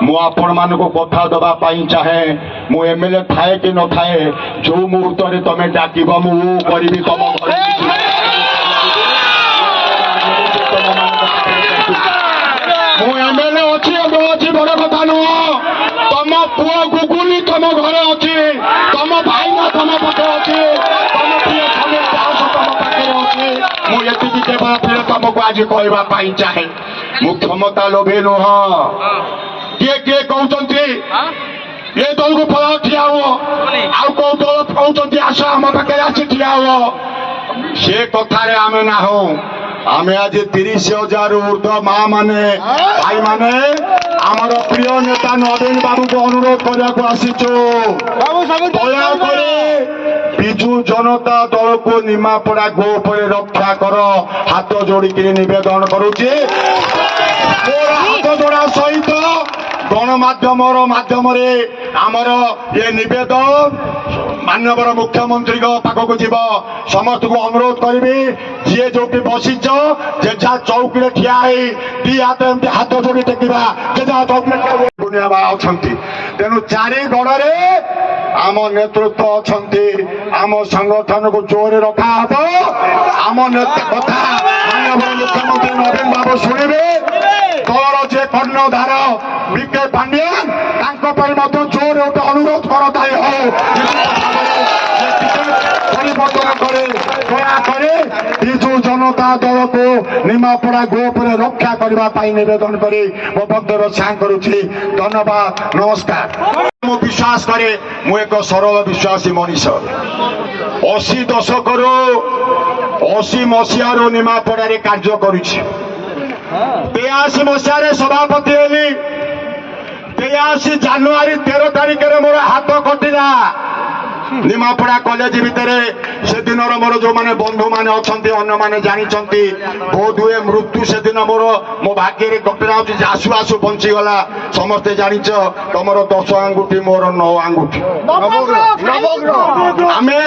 मु आपण मान कथा दवाई चाहे मु एमएलए थाए कि न थाए जो मुहूर्त में तुम डाक मु करी तुम मु एमएलए अच्छी अच्छी बड़ कथा नुह तुम पुओ गुगुली तुम घरे अच्छी तुम भाई ना तुम पाखे अच्छी तुम प्रिय तुम पाखे अच्छी मुझे केवल प्रिय तुमको आज कहवाई चाहे मु क्षमता लोभे नुह किए किए कहते ये दल को फल ठिया आउ कौ दल कहते आस आम पाखे आसी ठिया से कथार आम ना हो आम आज 30,000 ऊर्ध माँ माने भाई माने आमर प्रिय नेता नवीन बाबू को अनुरोध करने आसीचु विजु जनता दल को निमापड़ा गो पर रक्षा कर हाथ जोड़िक नवेदन करुच्ची हाथ जोड़ा सहित गणमाध्यम माध्यम आमर ये नवेदन माननीय मुख्यमंत्री पाखक जीव समस्त को अनुरोध करी जी जो बसीच जे जहाँ चौकी ठिया दी हाथ एमती हाथ जोड़ी टेकवा जे जहाँ चौकी अच्छा तेणु चारिगढ़ आम नेतृत्व अच्छा आम संगठन को जोर रखा आम कथा माननीय मुख्यमंत्री नवीन बाबू शुणे दलर जे कर्णधार विके पांड्यान जोर गोटे अनुरोध करताई परिवर्तन करे दयाकोरी विजु जनता दल को निमापड़ा गो पर रक्षा करने नवेदन करी मो बक्तव्य सां करुच्ची धन्यवाद नमस्कार मु विश्वास करे मु एक सरल विश्वासी मनीष 80 दशक 80 मसीह निमापड़ा कार्य करुच्ची 82 मसीह सभापति हेली 83 जानुआरी 13 तारिख में मोर हाथ कटिला निमापड़ा कॉलेज भितर से दिन मोर जो माने बंधु माने अच्छे अन्न माने जानी बहुत हुए मृत्यु से दिन मोर मो भाग्य कटिला आसु आसु बंचीगला समस्ते जानिच तुम 10 आंगुठी मोर 9 आंगुठी आमे